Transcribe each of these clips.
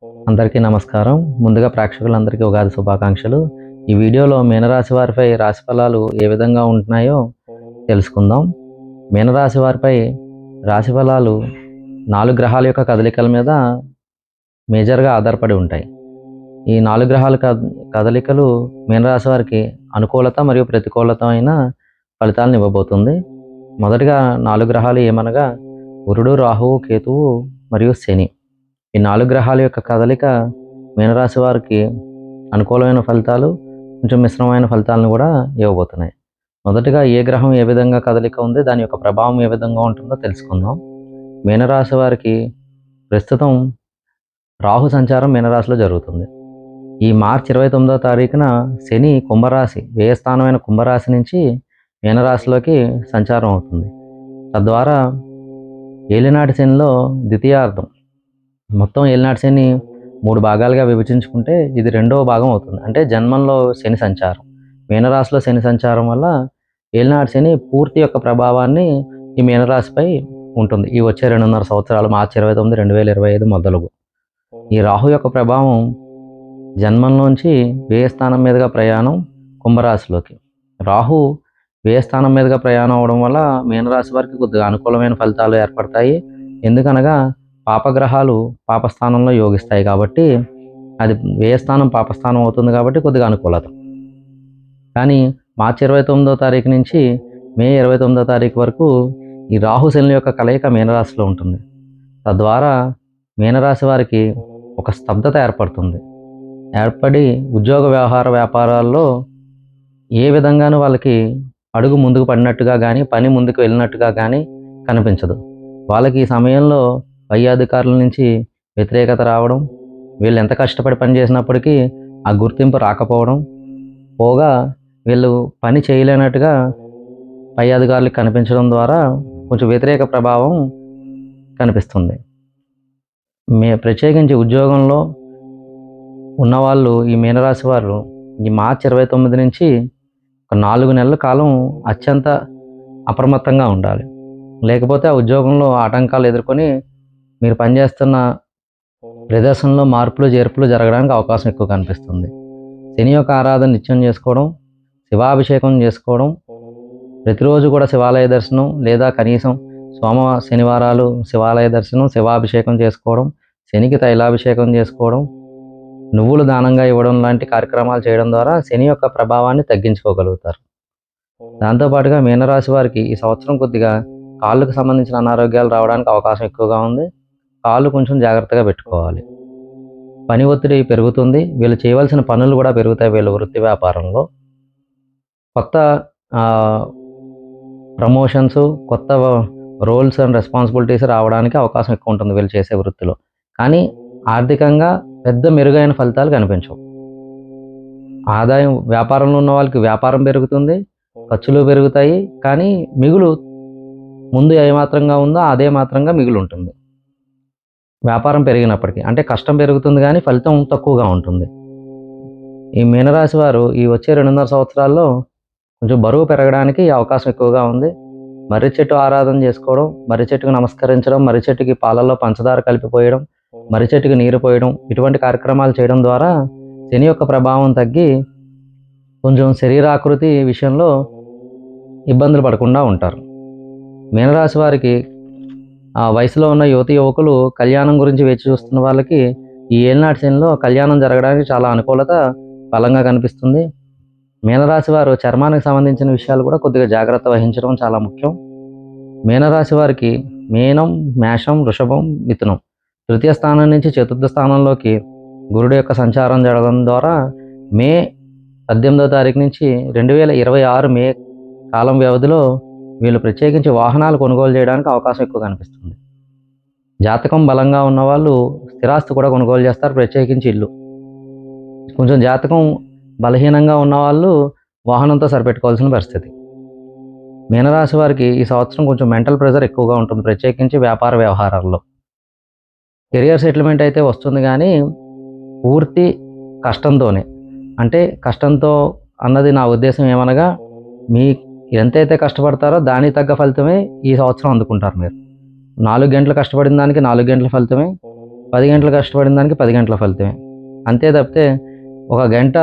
అందరికీ నమస్కారం. ముందుగా ప్రేక్షకులందరికీ ఉగాది శుభాకాంక్షలు. ఈ వీడియోలో మీనరాశి వారిపై రాశి ఫలాలు ఏ విధంగా ఉంటున్నాయో తెలుసుకుందాం. మీనరాశి వారిపై రాశి ఫలాలు 4 గ్రహాల యొక్క కదలికల మీద మేజర్‌గా ఆధారపడి ఉంటాయి. ఈ 4 గ్రహాల కదలికలు మీనరాశి వారికి అనుకూలత మరియు ప్రతికూలత అయిన ఫలితాలను ఇవ్వబోతుంది. మొదటిగా 4 గ్రహాలు ఏమనగా గురుడు, రాహువు, కేతువు మరియు శని. ఈ 4 గ్రహాల యొక్క కదలిక మీనరాశి వారికి అనుకూలమైన ఫలితాలు, కొంచెం మిశ్రమమైన ఫలితాలను కూడా ఇవ్వబోతున్నాయి. మొదటగా ఏ గ్రహం ఏ విధంగా కదలిక ఉంది, దాని యొక్క ప్రభావం ఏ విధంగా ఉంటుందో తెలుసుకుందాం. మీనరాశి వారికి ప్రస్తుతం రాహు సంచారం మీనరాశిలో జరుగుతుంది. ఈ మార్చి 29వ తారీఖున శని కుంభరాశి వ్యయస్థానమైన కుంభరాశి నుంచి మీనరాశిలోకి సంచారం అవుతుంది. తద్వారా ఏలినాటి శనిలో ద్వితీయార్థం, మొత్తం ఏలినాటి శని 3 భాగాలుగా విభజించుకుంటే ఇది రెండవ భాగం అవుతుంది. అంటే జన్మంలో శని సంచారం, మీనరాశిలో శని సంచారం వల్ల ఏలినాటి శని పూర్తి యొక్క ప్రభావాన్ని ఈ మీనరాశిపై ఉంటుంది. ఈ వచ్చే 2.5 సంవత్సరాలు, మార్చి 29, 2025 మొదలుగు. ఈ రాహు యొక్క ప్రభావం జన్మంలోంచి వ్యయస్థానం మీదుగా ప్రయాణం కుంభరాశిలోకి. రాహు వ్యయస్థానం మీదుగా ప్రయాణం అవడం వల్ల మీనరాశి వారికి కొద్దిగా అనుకూలమైన ఫలితాలు ఏర్పడతాయి. ఎందుకనగా పాపగ్రహాలు పాపస్థానంలో యోగిస్తాయి కాబట్టి, అది వ్యయస్థానం పాపస్థానం అవుతుంది కాబట్టి కొద్దిగా అనుకూలత. కానీ మార్చి 29వ తారీఖు నుంచి మే 29వ తారీఖు వరకు ఈ రాహు శనుల యొక్క కలయిక మీనరాశిలో ఉంటుంది. తద్వారా మీనరాశి వారికి ఒక స్తబ్దత ఏర్పడి ఉద్యోగ వ్యవహార వ్యాపారాల్లో ఏ విధంగానూ వాళ్ళకి అడుగు ముందుకు పడినట్టుగా కానీ, పని ముందుకు వెళ్ళినట్టుగా కానీ కనిపించదు. వాళ్ళకి ఈ సమయంలో పై అధికారుల నుంచి వ్యతిరేకత రావడం, వీళ్ళు ఎంత కష్టపడి పని చేసినప్పటికీ ఆ గుర్తింపు రాకపోవడం, పోగా వీళ్ళు పని చేయలేనట్టుగా పై అధికారులకు కనిపించడం ద్వారా కొంచెం వ్యతిరేక ప్రభావం కనిపిస్తుంది. ప్రత్యేకించి ఉద్యోగంలో ఉన్నవాళ్ళు, ఈ మీనరాశి వారు ఈ మార్చి 29 నుంచి ఒక 4 నెలల కాలం అత్యంత అప్రమత్తంగా ఉండాలి. లేకపోతే ఆ ఉద్యోగంలో ఆటంకాలు ఎదుర్కొని మీరు పనిచేస్తున్న ప్రదేశంలో మార్పులు చేర్పులు జరగడానికి అవకాశం ఎక్కువ కనిపిస్తుంది. శని యొక్క ఆరాధన నిత్యం చేసుకోవడం, శివాభిషేకం చేసుకోవడం, ప్రతిరోజు కూడా శివాలయ దర్శనం లేదా కనీసం శనివారాలు శివాలయ దర్శనం, శివాభిషేకం చేసుకోవడం, శనికి తైలాభిషేకం చేసుకోవడం, నువ్వులు దానంగా ఇవ్వడం లాంటి కార్యక్రమాలు చేయడం ద్వారా శని యొక్క ప్రభావాన్ని తగ్గించుకోగలుగుతారు. దాంతోపాటుగా మీనరాశి వారికి ఈ సంవత్సరం కొద్దిగా కాళ్ళకు సంబంధించిన అనారోగ్యాలు రావడానికి అవకాశం ఎక్కువగా ఉంది. కాళ్ళు కొంచెం జాగ్రత్తగా పెట్టుకోవాలి. పని ఒత్తిడి పెరుగుతుంది. వీళ్ళు చేయవలసిన పనులు కూడా పెరుగుతాయి. వీళ్ళ వృత్తి వ్యాపారంలో కొత్త ప్రమోషన్స్, కొత్త రోల్స్ అండ్ రెస్పాన్సిబిలిటీస్ రావడానికి అవకాశం ఎక్కువ ఉంటుంది వీళ్ళు చేసే వృత్తిలో. కానీ ఆర్థికంగా పెద్ద మెరుగైన ఫలితాలు కనిపించవు. ఆదాయం, వ్యాపారంలో ఉన్న వాళ్ళకి వ్యాపారం పెరుగుతుంది, ఖర్చులు పెరుగుతాయి, కానీ మిగులు ముందు ఏమాత్రంగా ఉందో అదే మాత్రంగా మిగులు ఉంటుంది. వ్యాపారం పెరిగినప్పటికీ అంటే కష్టం పెరుగుతుంది కానీ ఫలితం తక్కువగా ఉంటుంది. ఈ మీనరాశి వారు ఈ వచ్చే 2.5 సంవత్సరాల్లో కొంచెం బరువు పెరగడానికి అవకాశం ఎక్కువగా ఉంది. మర్రి చెట్టు ఆరాధన చేసుకోవడం, మర్రి చెట్టుకు నమస్కరించడం, మర్రి చెట్టుకి పాలల్లో పంచదార కలిపిపోయడం, మర్రి చెట్టుకి నీరు పోయడం, ఇటువంటి కార్యక్రమాలు చేయడం ద్వారా శని యొక్క ప్రభావం తగ్గి కొంచెం శరీరాకృతి విషయంలో ఇబ్బందులు పడకుండా ఉంటారు. మీనరాశి వారికి ఆ వయసులో ఉన్న యువతి యువకులు కళ్యాణం గురించి వేచి చూస్తున్న వాళ్ళకి ఈ ఏలినాటి శనిలో కళ్యాణం జరగడానికి చాలా అనుకూలత బలంగా కనిపిస్తుంది. మీనరాశి వారు చర్మానికి సంబంధించిన విషయాలు కూడా కొద్దిగా జాగ్రత్త వహించడం చాలా ముఖ్యం. మీనరాశి వారికి మీనం, మేషం, వృషభం, మిథునం తృతీయ స్థానం నుంచి చతుర్థ స్థానంలోకి గురుడు యొక్క సంచారం జరగడం ద్వారా మే 18వ తారీఖు నుంచి 2026 మే కాలం వ్యవధిలో వీళ్ళు ప్రత్యేకించి వాహనాలు కొనుగోలు చేయడానికి అవకాశం ఎక్కువ కనిపిస్తుంది. జాతకం బలంగా ఉన్నవాళ్ళు స్థిరాస్తి కూడా కొనుగోలు చేస్తారు, ప్రత్యేకించి ఇల్లు. కొంచెం జాతకం బలహీనంగా ఉన్నవాళ్ళు వాహనంతో సరిపెట్టుకోవాల్సిన పరిస్థితి. మీనరాశి వారికి ఈ సంవత్సరం కొంచెం మెంటల్ ప్రెషర్ ఎక్కువగా ఉంటుంది, ప్రత్యేకించి వ్యాపార వ్యవహారాల్లో. కెరియర్ సెటిల్మెంట్ అయితే వస్తుంది కానీ పూర్తి కష్టంతోనే. అంటే కష్టంతో అన్నది నా ఉద్దేశం ఏమనగా, మీ ఎంతైతే కష్టపడతారో దానికి తగ్గ ఫలితమే ఈ సంవత్సరం అందుకుంటారు. మీరు 4 గంటలు కష్టపడిన దానికి 4 గంటల ఫలితమే 10 గంటలు కష్టపడిన దానికి 10 గంటల ఫలితమే. అంతే తప్పితే ఒక గంట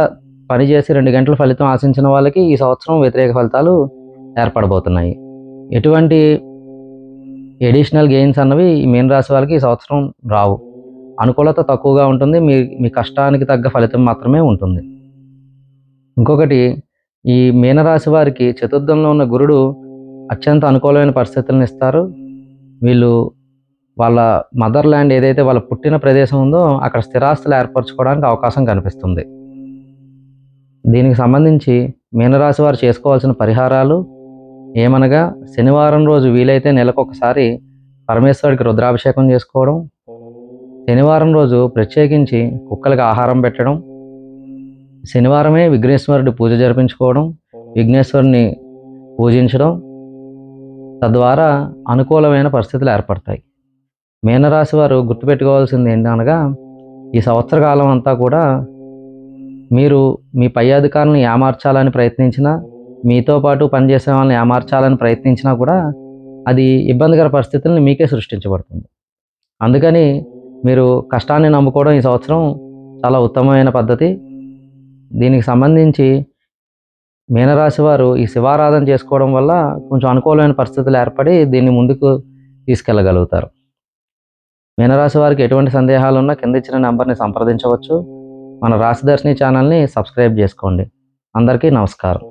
పని చేసి 2 గంటల ఫలితం ఆశించిన వాళ్ళకి ఈ సంవత్సరం వ్యతిరేక ఫలితాలు ఏర్పడబోతున్నాయి. ఎటువంటి ఎడిషనల్ గెయిన్స్ అన్నవి ఈ మీనరాశి వాళ్ళకి ఈ సంవత్సరం రావు. అనుకూలత తక్కువగా ఉంటుంది. మీ కష్టానికి తగ్గ ఫలితం మాత్రమే ఉంటుంది. ఇంకొకటి, ఈ మీనరాశి వారికి చతుర్థంలో ఉన్న గురుడు అత్యంత అనుకూలమైన పరిస్థితులను ఇస్తారు. వీళ్ళు వాళ్ళ మదర్ ల్యాండ్ ఏదైతే వాళ్ళ పుట్టిన ప్రదేశం ఉందో అక్కడ స్థిరాస్తులు ఏర్పరచుకోవడానికి అవకాశం కనిపిస్తుంది. దీనికి సంబంధించి మీనరాశి వారు చేసుకోవాల్సిన పరిహారాలు ఏమనగా, శనివారం రోజు వీలైతే నెలకొకసారి పరమేశ్వరుడికి రుద్రాభిషేకం చేసుకోవడం, శనివారం రోజు ప్రత్యేకించి కుక్కలకు ఆహారం పెట్టడం, శనివారమే విఘ్నేశ్వరుడి పూజ జరిపించుకోవడం, విఘ్నేశ్వరుని పూజించడం, తద్వారా అనుకూలమైన పరిస్థితులు ఏర్పడతాయి. మీనరాశి వారు గుర్తుపెట్టుకోవాల్సింది ఏంటనగా, ఈ సంవత్సర కాలం అంతా కూడా మీరు మీ పై అధికారులను ఏమార్చాలని ప్రయత్నించినా, మీతో పాటు పనిచేసే వాళ్ళని ఏమార్చాలని ప్రయత్నించినా కూడా అది ఇబ్బందికర పరిస్థితులను మీకే సృష్టించబడుతుంది. అందుకని మీరు కష్టాన్ని నమ్ముకోవడం ఈ సంవత్సరం చాలా ఉత్తమమైన పద్ధతి. దీనికి సంబంధించి మీనరాశి వారు ఈ శివారాధన చేసుకోవడం వల్ల కొంచెం అనుకూలమైన పరిస్థితులు ఏర్పడి దీన్ని ముందుకు తీసుకెళ్ళగలుగుతారు. మీనరాశి వారికి ఎటువంటి సందేహాలు ఉన్నా కింద ఇచ్చిన నెంబర్ని సంప్రదించవచ్చు. మన రాశిదర్శిని ఛానల్ని సబ్స్క్రైబ్ చేసుకోండి. అందరికీ నమస్కారం.